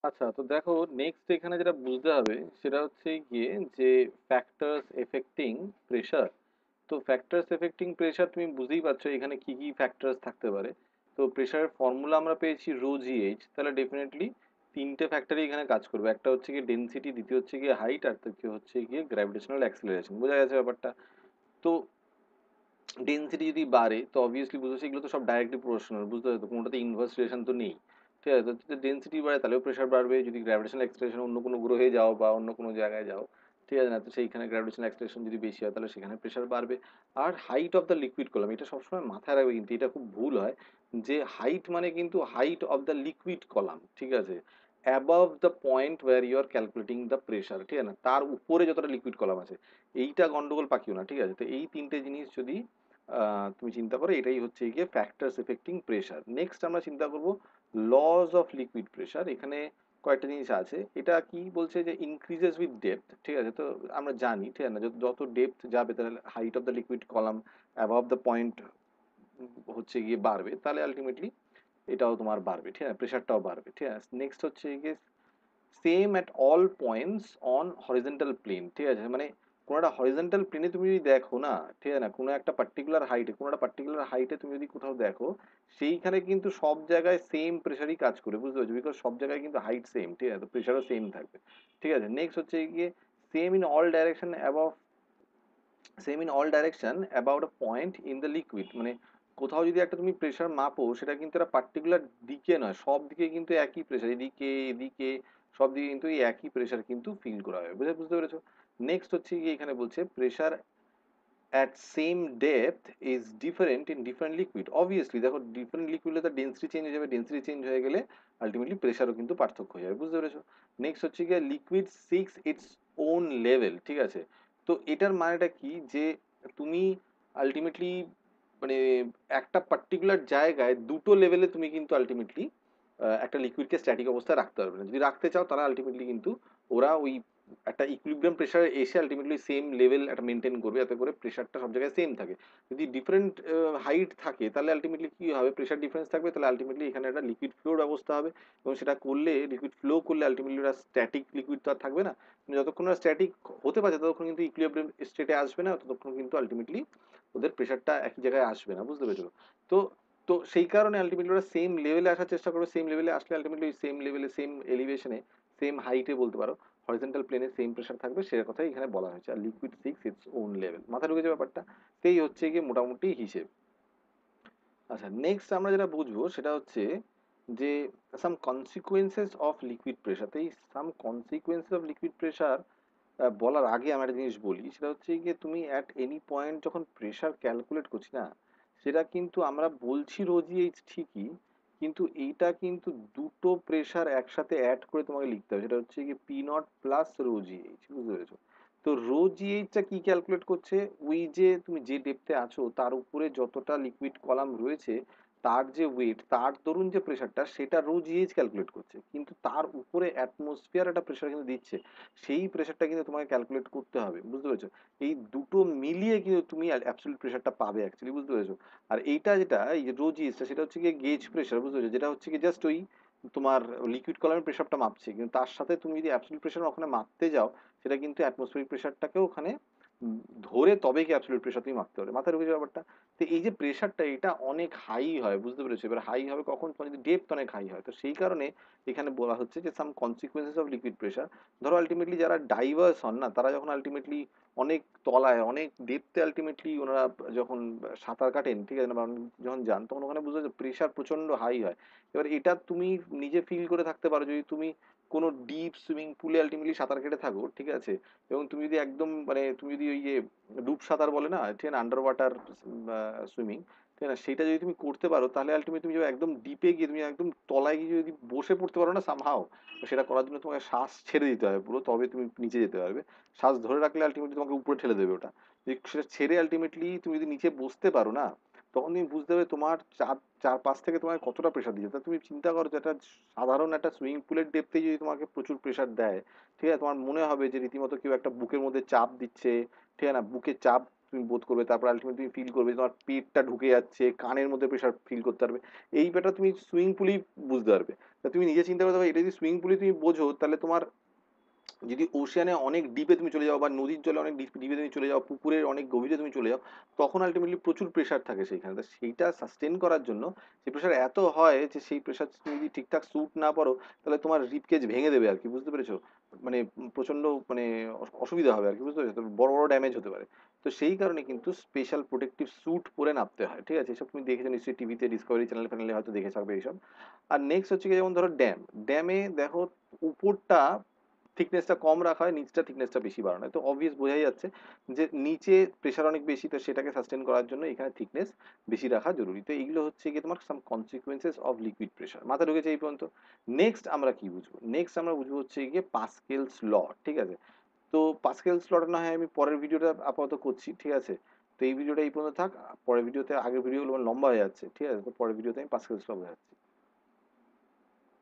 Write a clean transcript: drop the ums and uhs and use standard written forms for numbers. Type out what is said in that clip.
আচ্ছা, তো দেখো নেক্সট এখানে যেটা বুঝতে হবে সেটা হচ্ছে গিয়ে যে ফ্যাক্টরস এফেক্টিং প্রেশার। তো ফ্যাক্টরস এফেক্টিং প্রেশার তুমি বুঝতেই পারছো এখানে কি কি ফ্যাক্টরস থাকতে পারে। তো প্রেশারের ফর্মুলা আমরা পেয়েছি রো জিএইচ, তাহলে ডেফিনেটলি তিনটে ফ্যাক্টরই এখানে কাজ করবে। একটা হচ্ছে গিয়ে ডেনসিটি, দ্বিতীয় হচ্ছে গিয়ে হাইট, আর তৃতীয় হচ্ছে গিয়ে গ্র্যাভিটেশনাল অ্যাক্সিলারেশন। বোঝা গেছে ব্যাপারটা? তো ডেনসিটি যদি বাড়ে তো অবভিয়াসলি বুঝতে পারছি এগুলো তো সব ডাইরেক্টলি প্রপোর্শনাল, বুঝতে পারছো? তো কোনোটাতে ইনভার্স রিলেশন তো নেই। ঠিক আছে, তো যদি ডেনসিটি বাড়ে তাহলেও প্রেশার বাড়বে। যদি গ্র্যাভিটেশনাল অ্যাক্সিলারেশন অন্য কোনো গ্রহে যাও বা অন্য কোনো জায়গায় যাও, ঠিক আছে না, তো সেইখানে গ্র্যাভিটেশনাল অ্যাক্সিলারেশন যদি বেশি হয় তাহলে সেখানে প্রেশার বাড়বে। আর height of the liquid column, এটা সবসময় মাথায় রাখবে, কিন্তু এটা খুব ভুল হয় যে হাইট মানে কিন্তু height of the liquid column, ঠিক আছে, above the point where you are calculating the pressure, ঠিক আছে না, তার উপরে যতটা লিকুইড কলাম আছে এইটা গন্ডগোল পাকিও না। ঠিক আছে, তো এই তিনটে জিনিস যদি তুমি চিন্তা করো, এটাই হচ্ছে গিয়ে ফ্যাক্টরস এফেক্টিং প্রেশার। নেক্সট আমরা চিন্তা করব লজ অফ লিকুইড প্রেশার। এখানে কয়েকটা জিনিস আছে। এটা কি বলছে যে ইনক্রিজেস উইথ ডেপথ, ঠিক আছে, তো আমরা জানি, ঠিক আছে না, যত ডেপথ যাবে তাহলে height of the liquid column above the point হচ্ছে গিয়ে বাড়বে, তাহলে আলটিমেটলি এটাও তোমার বাড়বে, ঠিক আছে, প্রেশারটাও বাড়বে। ঠিক আছে, নেক্সট হচ্ছে গিয়ে same at all points on horizontal plane. ঠিক আছে, মানে কোনো একটা হরিজেন্টাল প্লেনে তুমি যদি দেখো না, ঠিক আছে না, কোনো একটা পার্টিকুলার হাইটে, কোনো একটা পার্টিকুলার হাইটে তুমি যদি কোথাও দেখো, সেইখানে কিন্তু সব জায়গায় সেম প্রেশারই কাজ করে, বুঝতে পারছো? বিকজ সব জায়গায় কিন্তু হাইট সেম, ঠিক আছে, তো প্রেশারও সেম থাকবে। ঠিক আছে, নেক্সট হচ্ছে গিয়ে same in all direction above, same in all direction about a point in the liquid. মানে কোথাও যদি একটা তুমি প্রেশার মাপো, সেটা কিন্তু একটা পার্টিকুলার দিকে নয়, সব দিকে কিন্তু একই প্রেশার, এদিকে এদিকে সব দিকে কিন্তু এই একই প্রেশার কিন্তু ফিল করা হবে। বুঝতে পেরেছো? নেক্সট হচ্ছে গিয়ে এখানে বলছে pressure at same depth is different in different liquid. Obviously দেখো ডিফারেন্ট লিকুইডে তার ডেন্সিটি চেঞ্জ হয়ে যাবে, ডেন্সিটি চেঞ্জ হয়ে গেলে আলটিমেটলি প্রেশারও কিন্তু পার্থক্য হয়ে যাবে। বুঝতে পেরেছো? নেক্সট হচ্ছে গিয়ে liquid seeks its own level. ঠিক আছে, তো এটার মানেটা কি যে তুমি আলটিমেটলি মানে একটা পার্টিকুলার জায়গায় দুটো লেভেলে তুমি কিন্তু আলটিমেটলি একটা লিকুইডকে স্ট্যাটিক অবস্থায় রাখতে পারবে না। যদি রাখতে চাও তারা আলটিমেটলি কিন্তু ওরা ওই একটা ইকুইলিব্রিয়াম প্রেসারে এসে আলটিমেটলি সেম লেভেল একটা মেনটেন করবে, যাতে করে প্রেসারটা সব জায়গায় সেম থাকে। যদি ডিফারেন্ট হাইট থাকে তাহলে আলটিমেটলি কি হবে, প্রেসার ডিফারেন্স থাকবে, তাহলে আলটিমেটলি এখানে একটা লিকুইড ফ্লোর ব্যবস্থা হবে। এবং সেটা করলে লিকুইড ফ্লো করলে আলটিমেটলি ওটা স্ট্যাটিক লিকুইড তো আর থাকবে না। যতক্ষণ না স্ট্যাটিক হতে পারছে ততক্ষণ কিন্তু ইকুইলিব্রিয়াম স্টেটে আসবে না, ততক্ষণ কিন্তু আলটিমেটলি ওদের প্রেসারটা একই জায়গায় আসবে না। বুঝতে পেরেছো? তো তো সেই কারণে আলটিমেটলি ওরা সেম লেভেলে আসার চেষ্টা করবে। সেম লেভেলে আসলে আলটিমেটলি সেম লেভেলে সেম এলিভেশনে সেম হাইটে বলতে পারো হরিজেন্টাল প্লেনে সেম প্রেশার থাকবে, সে কথাই এখানে বলা হয়েছে। আর liquid seeks its own level, মাথা ঢুকেছে ব্যাপারটা? সেই হচ্ছে গিয়ে মোটামুটি হিসেব। আচ্ছা, নেক্সট আমরা যেটা বুঝবো সেটা হচ্ছে যে সাম কনসিকুয়েন্সেস অফ লিকুইড প্রেশার। তো এই সাম কনসিকুয়েন্সেস অফ লিকুইড প্রেশার বলার আগে আমি একটা জিনিস বলি, সেটা হচ্ছে গিয়ে তুমি অ্যাট এনি পয়েন্ট যখন প্রেশার ক্যালকুলেট করছি না, সেটা কিন্তু আমরা বলছি রোজই এই ঠিকই, কিন্তু এইটা কিন্তু দুটো প্রেশার একসাথে অ্যাড করে তোমাকে লিখতে হবে। সেটা হচ্ছে গিয়ে P nought plus rho g h. বুঝতে পেরেছো? তো রো জিএইচটা কি ক্যালকুলেট করছে, ওই যে তুমি যে ডেপথে আছো তার উপরে যতটা লিকুইড কলাম রয়েছে তার যে ওয়েট, তার দরুন যে প্রেশারটা, সেটা রো জিএইচ ক্যালকুলেট করছে, কিন্তু তার উপরে অ্যাটমসফিয়ার একটা প্রেশার কিন্তু দিচ্ছে, সেই প্রেশারটা কিন্তু তোমাকে ক্যালকুলেট করতে হবে। বুঝতে পেরেছো? এই দুটো মিলিয়ে কিন্তু তুমি অ্যাবসলিউট প্রেশারটা পাবে অ্যাকচুয়ালি। বুঝতে পেরেছো? আর এইটা যেটা এই যে রো জিএসটা, সেটা হচ্ছে গিয়ে গেজ প্রেশার। বুঝতে পেরেছো? যেটা হচ্ছে কি জাস্ট ওই তোমার লিকুইড কলামের প্রেশারটা মাপছে, কিন্তু তার সাথে তুমি যদি অ্যাবসলিউট প্রেশার ওখানে মাপতে যাও, সেটা কিন্তু অ্যাটমসফিয়ারিক প্রেশারটাকেও ওখানে ধরে তবে কি অ্যাবসলিউট প্রেশার তুমি মাপতে পারবে। মাথায় ঢুকেছে ব্যাপারটা? তো এই যে প্রেশারটা এটা অনেক হাই হয়। বুঝতে পেরেছো? এবার হাই হবে কখন, তোমার যদি ডেপথ অনেক হাই হয়। তো সেই কারণে এখানে বলা হচ্ছে যে সাম কনসিকুয়েন্সেস অফ লিকুইড প্রেশার। ধরো আলটিমেটলি যারা ডাইভার্স হন না, তারা যখন আলটিমেটলি অনেক তলায় অনেক ডেপথে আলটিমেটলি ওনারা যখন সাঁতার কাটেন, ঠিক আছে না, বা যখন যান, তখন ওখানে বুঝতে পারছো প্রেশার প্রচন্ড হাই হয়। এবার এটা তুমি নিজে ফিল করে থাকতে পারো যদি তুমি কোনো ডিপ সুইমিং পুলে আলটিমেটলি সাঁতার কেটে থাকো, ঠিক আছে, এবং তুমি যদি একদম মানে তুমি যদি ওই যে ডুব সাঁতার বলে না, ঠিক আছে, আন্ডার ওয়াটার সুইমিং, ঠিক আছে, সেটা যদি তুমি করতে পারো তাহলে আলটিমেটলি তুমি যখন একদম ডিপে গিয়ে তুমি একদম তলায় গিয়ে যদি বসে পড়তে পারো না সামহাও, সেটা করার জন্য তোমাকে শ্বাস ছেড়ে দিতে হবে পুরো, তবে তুমি নিচে যেতে পারবে। শ্বাস ধরে রাখলে আলটিমেটলি তোমাকে উপরে ঠেলে দেবে ওটা। যদি সেটা ছেড়ে আলটিমেটলি তুমি যদি নিচে বসতে পারো না, তখন তুমি বুঝতে হবে তোমার চার চার পাঁচ থেকে তোমাকে কতটা প্রেশার দিচ্ছে। তা তুমি চিন্তা করো যে একটা সাধারণ একটা সুইমিং পুলের ডেপথে যদি তোমাকে প্রচুর প্রেশার দেয়, ঠিক আছে, তোমার মনে হবে যে রীতিমতো কেউ একটা বুকের মধ্যে চাপ দিচ্ছে, ঠিক আছে না, বুকে চাপ তুমি বোধ করবে, তারপর আলটিমেটলি তুমি ফিল করবে তোমার পেটটা ঢুকে যাচ্ছে, কানের মধ্যে প্রেশার ফিল করতে পারবে। এই ব্যাপারটা তুমি সুইমিং পুলেই বুঝতে পারবে। তা তুমি নিজে চিন্তা করতে পারবে, এটা যদি সুইমিং পুলে তুমি বোঝো, তাহলে তোমার যদি ওশিয়ানে অনেক ডিপে তুমি চলে যাও বা নদীর জলে অনেক ডিপে তুমি চলে যাও, পুকুরের অনেক গভীরে তুমি চলে যাও, তখন আলটিমেটলি প্রচুর প্রেশার থাকে সেইখানে। তা সেইটা সাস্টেন করার জন্য সেই প্রেশার এত হয় যে সেই প্রেশার তুমি যদি ঠিকঠাক স্যুট না পারো, তাহলে তোমার রিপ কেজ ভেঙে দেবে আর কি, বুঝতে পেরেছো? মানে প্রচন্ড মানে অসুবিধা হবে আর কি, বুঝতে পেরেছো? তো বড় বড় ড্যামেজ হতে পারে। তো সেই কারণে কিন্তু স্পেশাল প্রোটেক্টিভ স্যুট পরে নামতে হয়, ঠিক আছে? এসব তুমি দেখেছো নিশ্চয়ই টিভিতে, ডিসকভারি চ্যানেল ফ্যানেলে হয়তো দেখে থাকবে এইসব। আর নেক্সট হচ্ছে কি, যেমন ধরো ড্যাম, ড্যামে দেখো উপরটা থিকনেসটা কম রাখা হয়, নিচটা থিকনেসটা বেশি বাড়ানো হয়। তো অবভিয়াস বোঝাই যাচ্ছে যে নিচে প্রেশার অনেক বেশি, তো সেটাকে সাস্টেন করার জন্য এখানে থিকনেস বেশি রাখা জরুরি। তো এইগুলো হচ্ছে গিয়ে তোমার সাম কনসিকুয়েন্সেস অফ লিকুইড প্রেশার। মাথা ঢুকেছে এই পর্যন্ত? নেক্সট আমরা কি বুঝবো? নেক্সট আমরা বুঝবো হচ্ছে গিয়ে পাস্কেলস ল, ঠিক আছে? তো পাস্কেলস লটা না হয় আমি পরের ভিডিওটা আপাতত করছি, ঠিক আছে? তো এই ভিডিওটা এই পর্যন্ত থাক। পরের ভিডিওতে, আগের ভিডিওগুলো লম্বা হয়ে যাচ্ছে, ঠিক আছে? তো পরের ভিডিওতে আমি পাস্কেলস ল বোঝাচ্ছি।